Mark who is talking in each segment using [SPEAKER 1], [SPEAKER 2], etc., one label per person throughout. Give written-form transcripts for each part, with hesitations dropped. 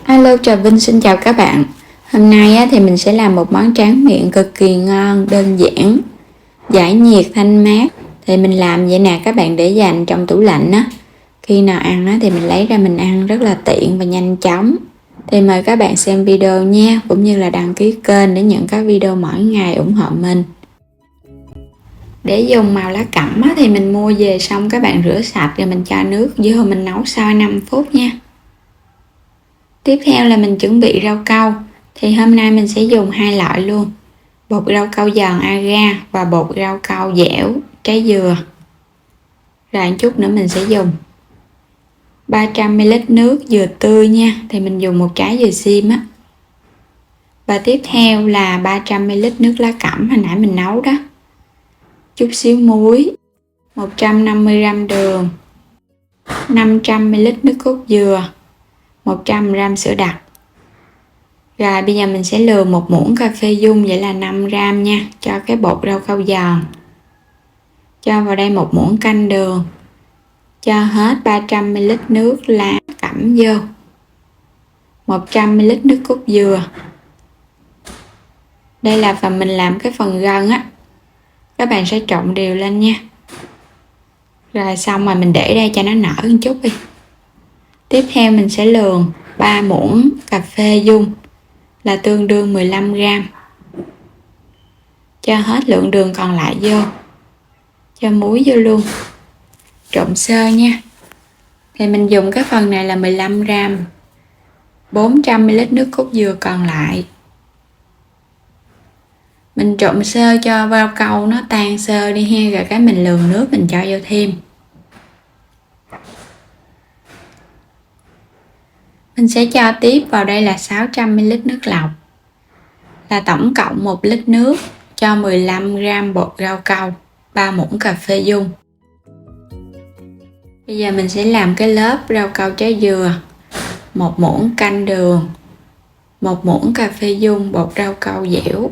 [SPEAKER 1] Alo, Trà Vinh xin chào các bạn. Hôm nay thì mình sẽ làm một món tráng miệng cực kỳ ngon, đơn giản, giải nhiệt, thanh mát. Thì mình làm vậy nè các bạn, để dành trong tủ lạnh á. Khi nào ăn thì mình lấy ra mình ăn rất là tiện và nhanh chóng. Thì mời các bạn xem video nha, cũng như là đăng ký kênh để nhận các video mỗi ngày ủng hộ mình. Để dùng màu lá cẩm thì mình mua về xong các bạn rửa sạch rồi mình cho nước vô, mình nấu sau 5 phút nha. Tiếp theo là mình chuẩn bị rau câu. Thì hôm nay mình sẽ dùng hai loại luôn, bột rau câu giòn agar và bột rau câu dẻo trái dừa. Rồi chút nữa mình sẽ dùng 300ml nước dừa tươi nha, thì mình dùng một trái dừa xiêm á. Và tiếp theo là 300ml nước lá cẩm hồi nãy mình nấu đó, chút xíu muối, 150g đường, 500ml nước cốt dừa, 100g sữa đặc. Rồi bây giờ mình sẽ lừa một muỗng cà phê dung, vậy là 5g nha, cho cái bột rau câu giòn. Cho vào đây một muỗng canh đường. Cho hết 300ml nước lá cẩm vô, 100ml nước cốt dừa. Đây là phần mình làm cái phần gân á. Các bạn sẽ trộn đều lên nha. Rồi xong rồi mình để đây cho nó nở một chút đi. Tiếp theo mình sẽ lường 3 muỗng cà phê dung là tương đương 15g. Cho hết lượng đường còn lại vô. Cho muối vô luôn. Trộn sơ nha. Thì mình dùng cái phần này là 15g, 400ml nước cốt dừa còn lại. Mình trộn sơ cho rau câu nó tan sơ đi ha, rồi cái mình lường nước mình cho vô thêm. Mình sẽ cho tiếp vào đây là 600ml nước lọc, là tổng cộng 1 lít nước, cho 15g bột rau câu, 3 muỗng cà phê dung. Bây giờ mình sẽ làm cái lớp rau câu trái dừa, 1 muỗng canh đường, 1 muỗng cà phê dung bột rau câu dẻo.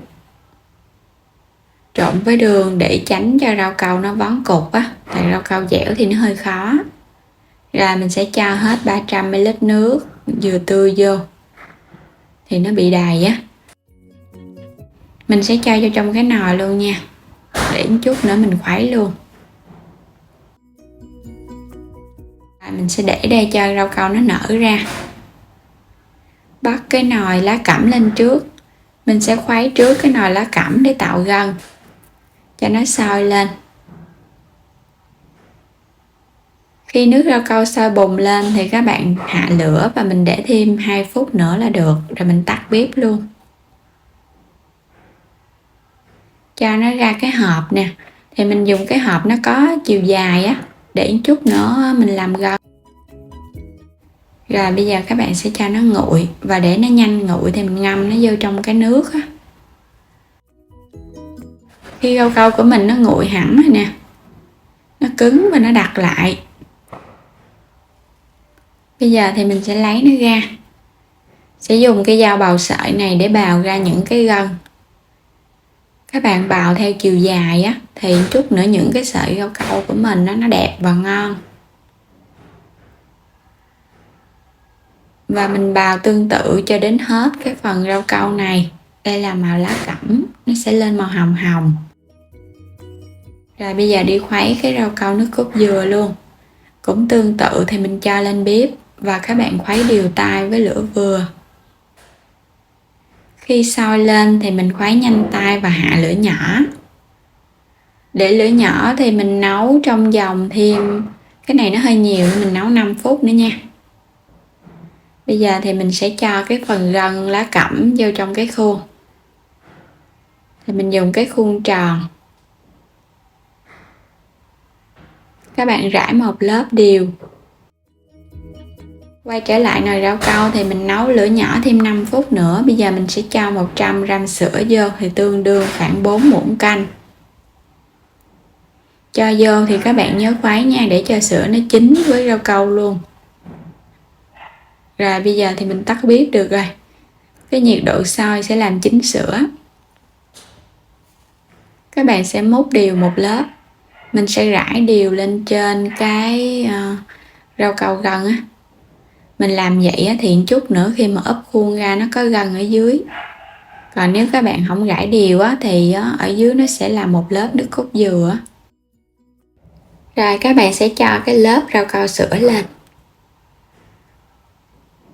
[SPEAKER 1] Trộn với đường để tránh cho rau câu nó vón cục á, tại rau câu dẻo thì nó hơi khó. Rồi mình sẽ cho hết 300ml nước dừa tươi vô, thì nó bị đầy á. Mình sẽ cho vô trong cái nồi luôn nha, để một chút nữa mình khuấy luôn. Rồi mình sẽ để đây cho rau câu nó nở ra. Bắt cái nồi lá cẩm lên trước. Mình sẽ khuấy trước cái nồi lá cẩm để tạo gân, cho nó sôi lên. Khi nước rau câu sôi bùng lên thì các bạn hạ lửa và mình để thêm 2 phút nữa là được, rồi mình tắt bếp luôn. Cho nó ra cái hộp nè, thì mình dùng cái hộp nó có chiều dài á, để một chút nữa mình làm gân. Rồi bây giờ các bạn sẽ cho nó nguội, và để nó nhanh nguội thì mình ngâm nó vô trong cái nước á. Khi rau câu của mình nó nguội hẳn rồi nè, nó cứng và nó đặc lại. Bây giờ thì mình sẽ lấy nó ra. Sẽ dùng cái dao bào sợi này để bào ra những cái gân. Các bạn bào theo chiều dài á, thì chút nữa những cái sợi rau câu của mình nó đẹp và ngon. Và mình bào tương tự cho đến hết cái phần rau câu này. Đây là màu lá cẩm, nó sẽ lên màu hồng hồng. Rồi bây giờ đi khuấy cái rau câu nước cốt dừa luôn. Cũng tương tự thì mình cho lên bếp và các bạn khuấy đều tay với lửa vừa. Khi sôi lên thì mình khuấy nhanh tay và hạ lửa nhỏ. Để lửa nhỏ thì mình nấu trong vòng thêm, cái này nó hơi nhiều nên mình nấu 5 phút nữa nha. Bây giờ thì mình sẽ cho cái phần gân lá cẩm vô trong cái khuôn. Thì mình dùng cái khuôn tròn. Các bạn rải một lớp đều. Quay trở lại nồi rau câu thì mình nấu lửa nhỏ thêm 5 phút nữa. Bây giờ mình sẽ cho 100g sữa vô, thì tương đương khoảng 4 muỗng canh. Cho vô thì các bạn nhớ khuấy nha, để cho sữa nó chín với rau câu luôn. Rồi bây giờ thì mình tắt bếp được rồi. Cái nhiệt độ sôi sẽ làm chín sữa. Các bạn sẽ múc đều một lớp. Mình sẽ rải đều lên trên cái rau câu gân á. Mình làm vậy á, thì chút nữa khi mà úp khuôn ra nó có gân ở dưới. Còn nếu các bạn không rải đều á, thì ở dưới nó sẽ là một lớp nước cốt dừa. Rồi các bạn sẽ cho cái lớp rau câu sữa lên.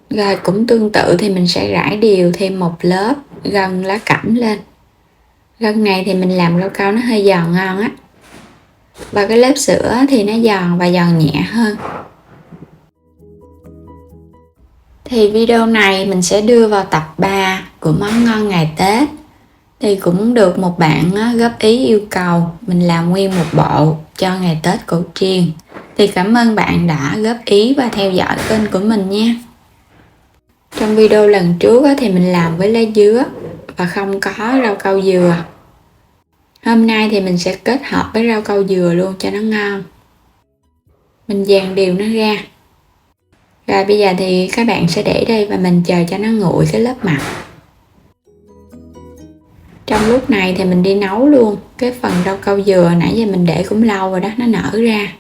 [SPEAKER 1] Rồi cũng tương tự thì mình sẽ rải đều thêm một lớp gân lá cẩm lên. Gân này thì mình làm rau câu nó hơi giòn ngon á. Và cái lớp sữa thì nó giòn và giòn nhẹ hơn. Thì video này mình sẽ đưa vào tập 3 của món ngon ngày Tết. Thì cũng được một bạn góp ý yêu cầu mình làm nguyên một bộ cho ngày Tết cổ truyền. Thì cảm ơn bạn đã góp ý và theo dõi kênh của mình nha. Trong video lần trước thì mình làm với lá dứa và không có rau câu dừa. Hôm nay thì mình sẽ kết hợp với rau câu dừa luôn cho nó ngon. Mình dàn đều nó ra. Rồi bây giờ thì các bạn sẽ để đây và mình chờ cho nó nguội cái lớp mặt. Trong lúc này thì mình đi nấu luôn cái phần rau câu dừa nãy giờ mình để cũng lâu rồi đó, nó nở ra.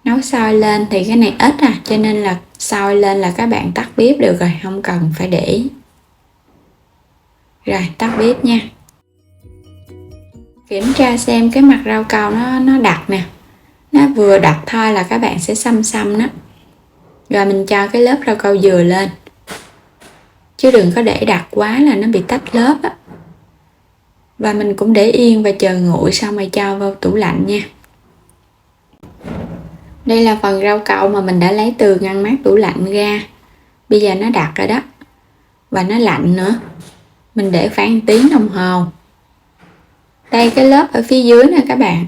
[SPEAKER 1] Nấu sôi lên thì cái này ít cho nên là sôi lên là các bạn tắt bếp được rồi, không cần phải để. Rồi tắt bếp nha. Kiểm tra xem cái mặt rau câu nó đặc nè. Nó vừa đặc thôi là các bạn sẽ xăm nó. Rồi mình cho cái lớp rau câu dừa lên. Chứ đừng có để đặc quá là nó bị tách lớp á. Và mình cũng để yên và chờ nguội xong rồi cho vào tủ lạnh nha. Đây là phần rau câu mà mình đã lấy từ ngăn mát tủ lạnh ra. Bây giờ nó đặc rồi đó. Và nó lạnh nữa. Mình để khoảng 1 tiếng đồng hồ. Đây cái lớp ở phía dưới nè các bạn.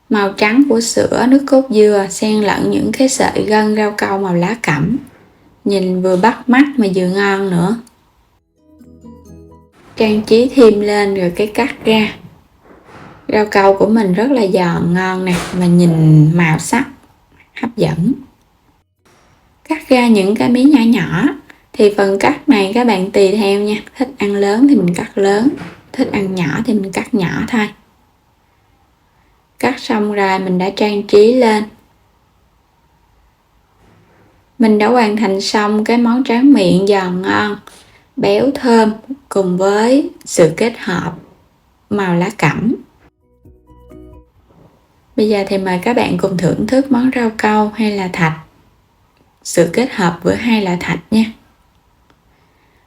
[SPEAKER 1] Màu trắng của sữa nước cốt dừa xen lẫn những cái sợi gân rau câu màu lá cẩm. Nhìn vừa bắt mắt mà vừa ngon nữa. Trang trí thêm lên rồi cái cắt ra. Rau câu của mình rất là giòn ngon nè, mà nhìn màu sắc hấp dẫn. Cắt ra những cái miếng nhỏ nhỏ. Thì phần cắt này các bạn tùy theo nha. Thích ăn lớn thì mình cắt lớn, thích ăn nhỏ thì mình cắt nhỏ thôi. Cắt xong rồi mình đã trang trí lên. Mình đã hoàn thành xong cái món tráng miệng giòn ngon, béo thơm cùng với sự kết hợp màu lá cẩm. Bây giờ thì mời các bạn cùng thưởng thức món rau câu hay là thạch. Sự kết hợp với hai loại thạch nha.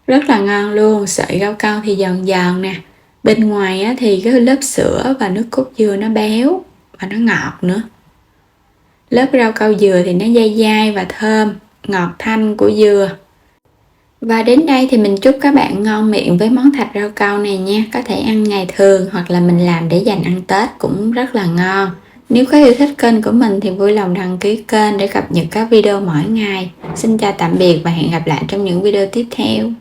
[SPEAKER 1] Rất là ngon luôn, sợi rau câu thì giòn giòn nè. Bên ngoài thì cái lớp sữa và nước cốt dừa nó béo và nó ngọt nữa. Lớp rau câu dừa thì nó dai dai và thơm, ngọt thanh của dừa. Và đến đây thì mình chúc các bạn ngon miệng với món thạch rau câu này nha. Có thể ăn ngày thường hoặc là mình làm để dành ăn Tết cũng rất là ngon. Nếu có yêu thích kênh của mình thì vui lòng đăng ký kênh để cập nhật các video mỗi ngày. Xin chào tạm biệt và hẹn gặp lại trong những video tiếp theo.